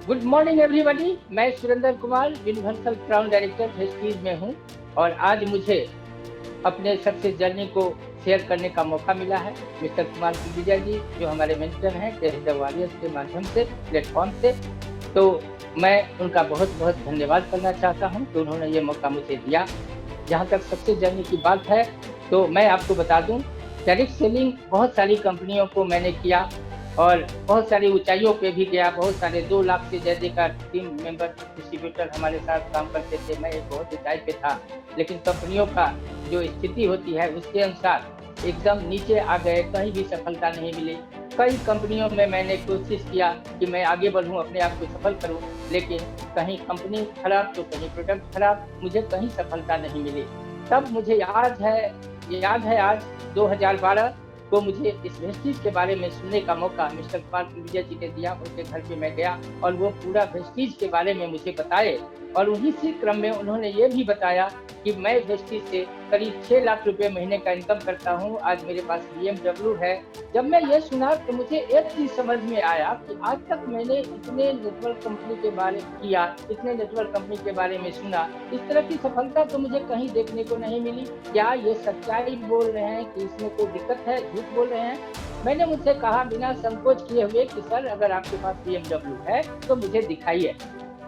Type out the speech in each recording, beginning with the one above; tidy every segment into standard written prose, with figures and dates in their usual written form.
Good morning everybody. मैं Surendra Kumar universal crown director Vestige में हूं और आज मुझे अपने सक्सेस जर्नी को शेयर करने का मौका मिला है मिस्टर कुमार विजय जी, जो हमारे मेंटर हैं द वॉरियर्स के माध्यम से प्लेटफॉर्म से। तो मैं उनका बहुत बहुत धन्यवाद करना चाहता हूं कि उन्होंने ये मौका मुझे दिया। जहां तक सक्सेस जर्नी की बात है तो मैं आपको बता दूं, डायरेक्ट सेलिंग बहुत सारी कंपनियों को मैंने किया और बहुत सारी ऊंचाइयों पे भी गया। बहुत सारे 2 लाख से ज़्यादा का टीम मेंबर डिस्ट्रीब्यूटर हमारे साथ काम करते थे। मैं एक बहुत ऊंचाई पे था, लेकिन कंपनियों का जो स्थिति होती है उसके अनुसार एकदम नीचे आ गए, कहीं भी सफलता नहीं मिली। कई कंपनियों में मैंने कोशिश किया कि मैं आगे बढ़ूं, अपने आप को सफल करूं, लेकिन कहीं कंपनी खराब तो कहीं प्रोडक्ट खराब, मुझे कहीं सफलता नहीं मिली। तब मुझे याद है आज 2012 को मुझे इस वेस्टीज के बारे में सुनने का मौका मिस्टर कुमार विजय जी ने दिया। उनके घर पे मैं गया और वो पूरा वेस्टीज के बारे में मुझे बताए और उसी क्रम में उन्होंने ये भी बताया कि मैं वेस्टीज से करीब 6 लाख रुपए महीने का इनकम करता हूँ। आज मेरे पास BMW है। जब मैं ये सुना तो मुझे एक चीज समझ में आया कि आज तक मैंने इतने नेटवर्क कंपनी के बारे किया, इतने नेटवर्क कंपनी के बारे में सुना, इस तरह की सफलता तो मुझे कहीं देखने को नहीं मिली। क्या ये सच्चाई बोल रहे हैं कि इसमें कोई दिक्कत है, झूठ बोल रहे हैं? मैंने मुझसे कहा बिना संकोच किए हुए कि सर, अगर आपके पास BMW है तो मुझे दिखाइए।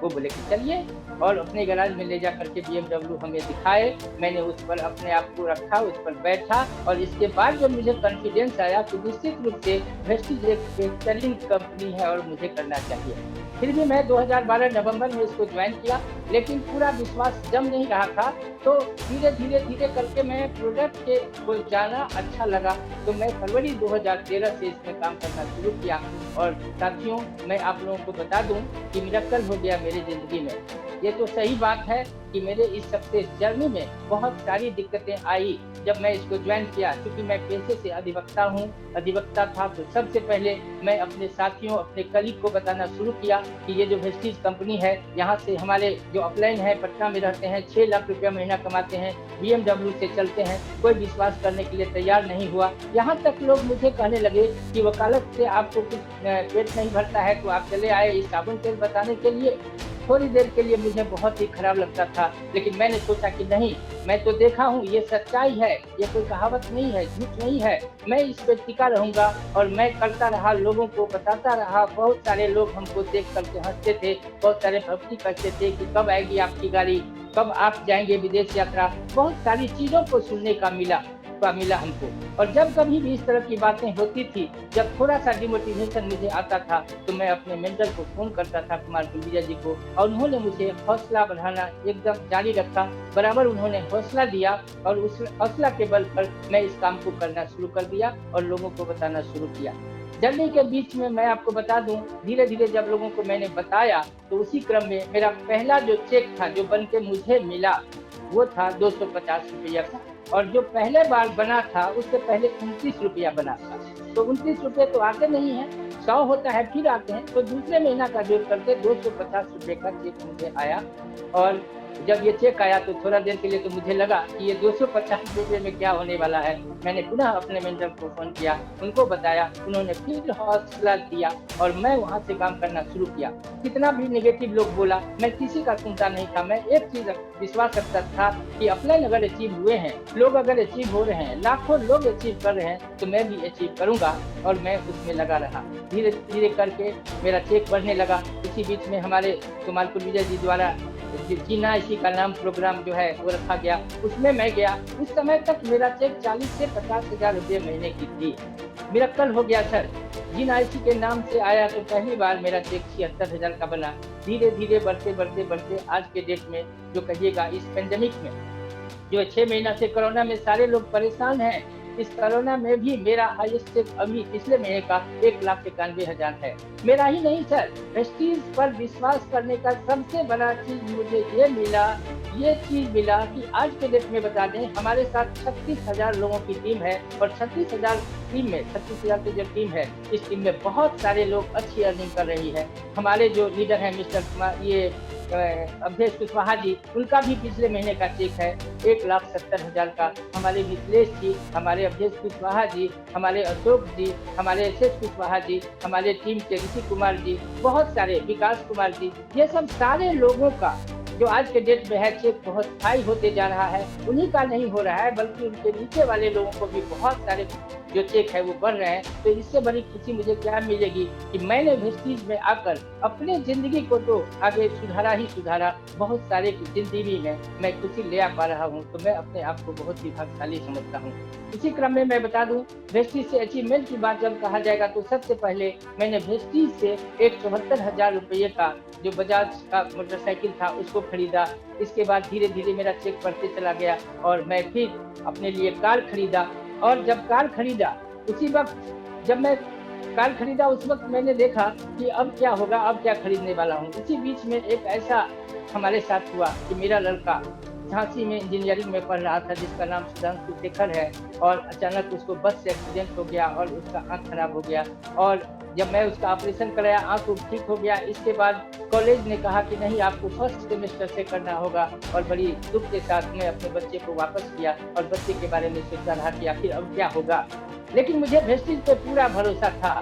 वो बोले कि चलिए, और अपने गैराज में ले जा करके BMW हमें दिखाए। मैंने उस पर अपने आप को रखा, उस पर बैठा और इसके बाद जब मुझे कॉन्फिडेंस आया कि निश्चित रूप से वेस्टीज एक बेहतरीन कंपनी है और मुझे करना चाहिए। फिर भी मैं 2012 नवंबर में इसको ज्वाइन किया, लेकिन पूरा विश्वास जम नहीं रहा था। तो धीरे करके मैं प्रोडक्ट के को जाना अच्छा लगा, तो मैं फरवरी 2013 से इसमें काम करना शुरू किया। और साथियों, मैं आप लोगों को बता दूं कि मिरेकल हो गया मेरी जिंदगी में। ये तो सही बात है कि मेरे इस सक्सेस जर्नी में बहुत सारी दिक्कतें आई जब मैं इसको ज्वाइन किया। क्योंकि मैं पेशे से अधिवक्ता था, तो सबसे पहले मैं अपने साथियों, अपने कलीग को बताना शुरू किया कि ये जो वेस्टीज कंपनी है, यहाँ से हमारे जो अपलाइन है, पटना में रहते हैं, 6 लाख रुपया महीना कमाते हैं, BMW से चलते हैं। कोई विश्वास करने के लिए तैयार नहीं हुआ। यहाँ तक लोग मुझे कहने लगे कि वकालत से आपको कुछ पेट नहीं भरता है तो आप चले आए इस साबुन तेल बताने के लिए। थोड़ी देर के लिए मुझे बहुत ही खराब लगता था, लेकिन मैंने सोचा कि नहीं, मैं तो देखा हूँ, ये सच्चाई है, ये कोई कहावत नहीं है, झूठ नहीं है। मैं इस पे टिका रहूंगा और मैं करता रहा, लोगों को बताता रहा। बहुत सारे लोग हमको देख करके हंसते थे, बहुत सारे भक्ति करते थे कि कब आएगी आपकी गाड़ी, कब आप जाएंगे विदेश यात्रा। बहुत सारी चीजों को सुनने का मिला हमको। और जब कभी भी इस तरह की बातें होती थी, जब थोड़ा सा डिमोटिवेशन मुझे आता था, तो मैं अपने मेंटर को फोन करता था, कुमार विजय जी को, और उन्होंने मुझे हौसला बढ़ाना एकदम जारी रखा। बराबर उन्होंने हौसला दिया और उस हौसला के बल पर मैं इस काम को करना शुरू कर दिया और लोगों को बताना शुरू किया। जर्नी के बीच में मैं आपको बता दूं, धीरे जब लोगों को मैंने बताया, तो उसी क्रम में मेरा पहला जो चेक था, जो बन के मुझे मिला, वो था 250 रुपया का। और जो पहले बार बना था उससे पहले 29 रुपया बना था। तो 29 रुपये तो आते नहीं है, 100 होता है फिर आते हैं। तो दूसरे महीना का जोड़ करके 250 रुपये का चेक मुझे आया। और जब ये चेक आया तो थोड़ा देर के लिए तो मुझे लगा कि ये 250 रुपये में क्या होने वाला है। मैंने पुनः अपने मेंटर को फोन किया, उनको बताया, उन्होंने फिर हौसला दिया और मैं वहां से काम करना शुरू किया। कितना भी नेगेटिव लोग बोला, मैं किसी का सुनता नहीं था। मैं एक चीज विश्वास रखता था कि अपलाइन अगर अचीव हुए हैं, लोग अगर अचीव हो रहे हैं, लाखों लोग अचीव कर रहे हैं, तो मैं भी अचीव करूंगा। और मैं उसमें लगा रहा। धीरे करके मेरा चेक बढ़ने लगा। इसी बीच में हमारे कुमार विजय जी द्वारा जीना इसी का नाम प्रोग्राम जो है वो रखा गया, उसमें मैं गया। उस समय तक मेरा चेक 40 से 50 हजार रुपये महीने की थी। मिरेकल हो गया सर। जीना इसी के नाम से आया तो पहली बार मेरा चेक 76 हजार का बना। धीरे बढ़ते आज के डेट में जो कहिएगा, इस पेंडेमिक में जो 6 महीना से कोरोना में सारे लोग परेशान हैं, इस कोरोना में भी मेरा हाईएस्ट चेक अभी पिछले महीने का 1,91,000 है। मेरा ही नहीं सर, वेस्टीज पर विश्वास करने का सबसे बड़ा चीज मुझे ये चीज मिला कि आज के डेट में बता दें, हमारे साथ 36,000 लोगों की टीम है और 36,000 की जो टीम है, इस टीम में बहुत सारे लोग अच्छी अर्निंग कर रही है। हमारे जो लीडर हैं मिस्टर कुमार, ये अवधेश कुशवाहा जी, उनका भी पिछले महीने का चेक है 1,70,000 का। हमारे मिथिलेश जी, हमारे अवधेश कुशवाहा जी, हमारे अशोक जी, हमारे एस कुशवाहा जी, हमारे टीम के ऋषि कुमार जी, बहुत सारे विकास कुमार जी, ये सब सारे लोगों का जो आज के डेट में है चेक बहुत हाई होते जा रहा है। उन्हीं का नहीं हो रहा है, बल्कि उनके नीचे वाले लोगों को भी बहुत सारे जो चेक है वो बढ़ रहे हैं। तो इससे बड़ी खुशी मुझे क्या मिलेगी कि मैंने वेस्टीज में आकर अपने जिंदगी को तो आगे सुधारा ही सुधारा, बहुत सारे की जिंदगी में मैं खुशी ले आ पा रहा हूँ। तो मैं अपने आप को बहुत ही भाग्यशाली समझता हूँ। इसी क्रम में मैं बता दूं, वेस्टीज से अचीवमेंट की बात जब कहा जाएगा तो सबसे पहले मैंने वेस्टीज से एक 74,000 रुपये का जो बजाज का मोटरसाइकिल था उसको खरीदा। इसके बाद धीरे धीरे मेरा चेक बढ़ते चला गया और मैं फिर अपने लिए कार खरीदा। और जब कार खरीदा उसी वक्त जब मैं कार खरीदा उस वक्त मैंने देखा कि अब क्या होगा, अब क्या खरीदने वाला हूँ। इसी बीच में एक ऐसा हमारे साथ हुआ कि मेरा लड़का झांसी में इंजीनियरिंग में पढ़ रहा था, जिसका नाम सुधांशु शेखर है, और अचानक उसको बस से एक्सीडेंट हो गया और उसका आँख खराब हो गया। और जब मैं उसका ऑपरेशन कराया, आँख ठीक हो गया। इसके बाद कॉलेज ने कहा कि नहीं, आपको फर्स्ट सेमेस्टर से करना होगा। और बड़ी दुख के साथ मैं अपने बच्चे को वापस किया और बच्चे के बारे में सोचता रहा कि आखिर अब क्या होगा। लेकिन मुझे वेस्टीज पे पूरा भरोसा था।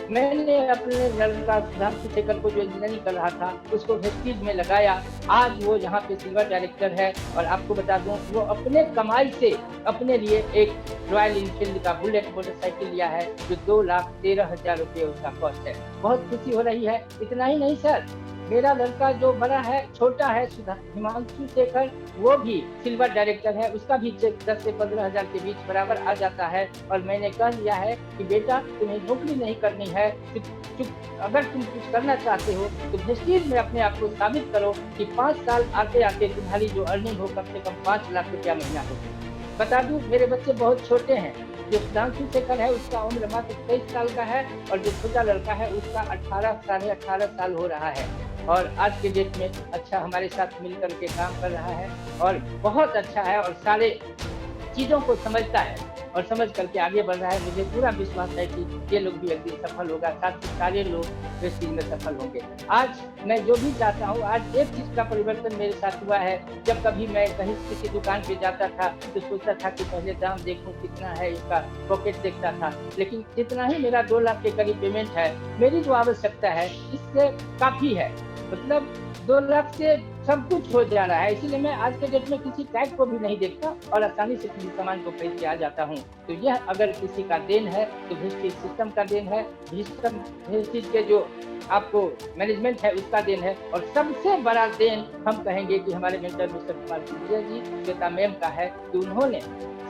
मैंने अपने लड़का सुधांशु शेखर को जो इंजीनियरिंग कर रहा था उसको वेस्टीज में लगाया। आज वो यहाँ पे सिल्वर डायरेक्टर है। और आपको बता दूं, वो अपने कमाई से अपने लिए एक रॉयल इनफील्ड का बुलेट मोटरसाइकिल लिया है जो 2,13,000 रुपये उसका कॉस्ट है। बहुत खुशी हो रही है। इतना ही नहीं सर, मेरा लड़का जो बड़ा है, छोटा है, हिमांशु शेखर, वो भी सिल्वर डायरेक्टर है। उसका भी चेक 10 से 15,000 के बीच बराबर आ जाता है। और मैंने कह दिया है कि बेटा, तुम्हें नौकरी नहीं करनी है, अगर तुम कुछ करना चाहते हो तो वेस्टीज में अपने आप को साबित करो कि 5 साल आते आते तुम्हारी जो अर्निंग हो कम से कम 5 लाख रुपया महीना हो। बता दूं, मेरे बच्चे बहुत छोटे हैं। जो सुधांशु शेखर है उसका उम्र मात्र 23 साल का है और जो छोटा लड़का है उसका 18 साढ़े 18 साल हो रहा है। और आज के डेट में अच्छा हमारे साथ मिलकर के काम कर रहा है और बहुत अच्छा है और सारे चीज़ों को समझता है और समझ करके आगे बढ़ रहा है। मुझे पूरा विश्वास है कि ये लोग भी एक दिन सफल होगा, साथ ही सारे लोग वेस्टीज में सफल होंगे। आज मैं जो भी चाहता हूँ, आज एक चीज़ का परिवर्तन मेरे साथ हुआ है। जब कभी मैं कहीं किसी दुकान पे जाता था तो सोचता था कि पहले दाम देखूं कितना है, इसका पॉकेट देखता था। लेकिन जितना ही मेरा 2 लाख के करीब पेमेंट है, मेरी जो आवश्यकता है इससे काफ़ी है। मतलब 2 लाख से सब कुछ हो जा रहा है। इसीलिए मैं आज के डेट में किसी टैग को भी नहीं देखता और आसानी से किसी सामान को खरीद के आ जाता हूँ। तो यह अगर किसी का देन है तो वेस्टीज सिस्टम का देन है, वेस्टीज के जो आपको मैनेजमेंट है उसका देन है। और सबसे बड़ा देन हम कहेंगे कि हमारे मेंटर मिस्टर कुमार विजय जी, श्वेता मैम का है कि उन्होंने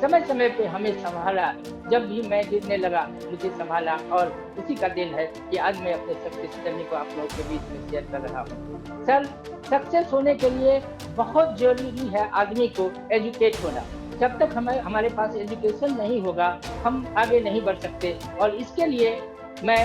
समय समय पे हमें संभाला। जब भी मैं गिरने लगा मुझे संभाला और उसी का देन है कि आज मैं अपने सक्सेस जर्नी को आप लोगों के बीच में शेयर कर रहा हूँ। सर, सक्सेस होने के लिए बहुत जरूरी है आदमी को एजुकेट होना। जब तक हमारे पास एजुकेशन नहीं होगा हम आगे नहीं बढ़ सकते। और इसके लिए मैं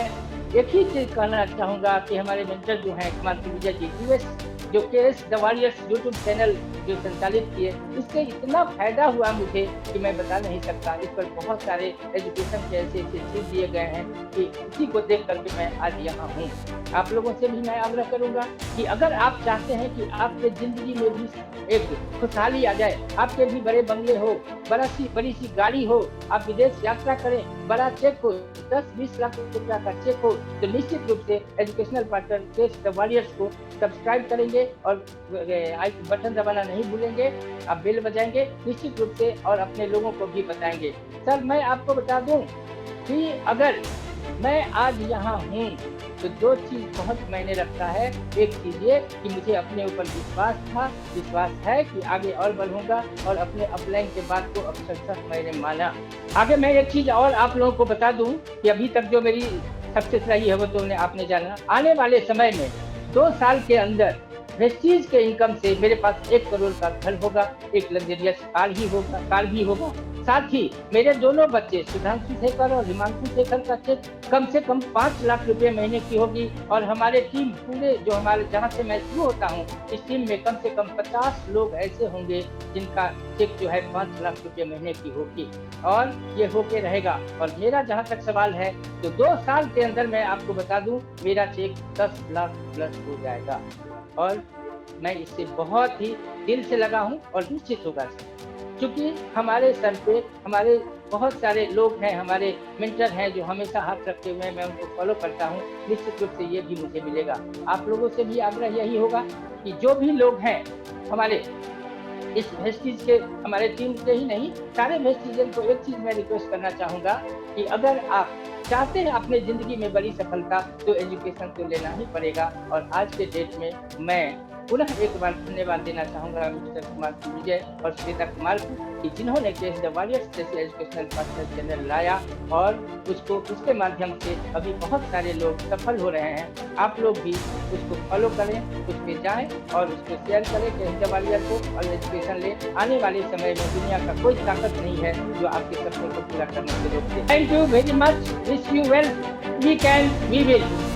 एक ही चीज कहना चाहूँगा कि हमारे मेंटर जो हैं कुमार विजय जी, यूएस जो KS the warriors YouTube channel जो संचालित किए, इससे इतना फायदा हुआ मुझे कि मैं बता नहीं सकता। इस पर बहुत सारे एजुकेशन के ऐसे चीज दिए गए हैं कि इसी को देख करके मैं आज यहाँ हूँ। आप लोगों से भी मैं आग्रह करूँगा कि अगर आप चाहते हैं कि आपके जिंदगी में भी एक खुशहाली आ जाए, आपके भी बड़े बंगले हो, बड़ी सी गाड़ी हो, आप विदेश यात्रा करें, बड़ा चेक हो, 10-20 लाख रुपया का चेक हो, तो निश्चित रूप से educational partner KS the warriors को सब्सक्राइब करेंगे और बटन दबाना नहीं भूलेंगे। आप बेल बजाएंगे निश्चित रूप से और अपने लोगों को भी बताएंगे। सर, मैं आपको बता दूं कि अगर मैं आज यहाँ हूँ तो 2 चीज बहुत मायने रखता है। एक चीज ये कि मुझे अपने ऊपर विश्वास है कि आगे और बढ़ूंगा और अपने अपलाइन के बाद को अक्षरशः मैंने माना। आगे मैं एक चीज और आप लोगों को बता दूं कि अभी तक जो मेरी सक्सेस रही है वो तो आपने जाना। आने वाले समय में 2 साल के अंदर वेस्टीज के इनकम से मेरे पास 1 करोड़ का घर होगा, एक लग्जरियस कार भी होगा। साथ ही मेरे दोनों बच्चे सुधांशु शेखर और हिमांशु शेखर का चेक कम से कम 5 लाख रुपए महीने की होगी। और हमारे टीम पूरे जो हमारे जहाँ से मैं शुरू होता हूँ, इस टीम में कम से कम 50 लोग ऐसे होंगे जिनका चेक जो है 5 लाख रुपए महीने की होगी और ये होके रहेगा। और मेरा जहाँ तक सवाल है तो 2 साल के अंदर मैं आपको बता दूं मेरा चेक 10 लाख प्लस हो जाएगा। और मैं इससे बहुत ही दिल से लगा हूँ और निश्चित होगा सर। चूँकि हमारे सर पे हमारे बहुत सारे लोग हैं, हमारे मेंटर हैं जो हमेशा हाथ रखे हुए हैं, मैं उनको फ़ॉलो करता हूँ, निश्चित रूप से ये भी मुझे मिलेगा। आप लोगों से भी आग्रह यही होगा कि जो भी लोग हैं हमारे इस वेस्टीज के हमारे टीम से ही नहीं, सारे वेस्टीजन को एक चीज़ मैं रिक्वेस्ट करना चाहूँगा कि अगर आप चाहते हैं अपनी ज़िंदगी में बड़ी सफलता, तो एजुकेशन तो लेना ही पड़ेगा और आज के डेट में मैं पुनः एक बार धन्यवाद देना चाहूँगा मिस्टर कुमार विजय और श्वेता कुमार को कि जिन्होंने केस द वॉरियर्स जैसे एजुकेशनल पर्सनल चैनल लाया और उसके माध्यम से अभी बहुत सारे लोग सफल हो रहे हैं। आप लोग भी उसको फॉलो करें, उस पे जाएँ और उसको शेयर करें केस द वॉरियर को और एजुकेशन लें। आने वाले समय में दुनिया का कोई ताकत नहीं है जो आपके सपने को पूरा करने से रोक दे। Thank you very much, wish you well, we can, we will.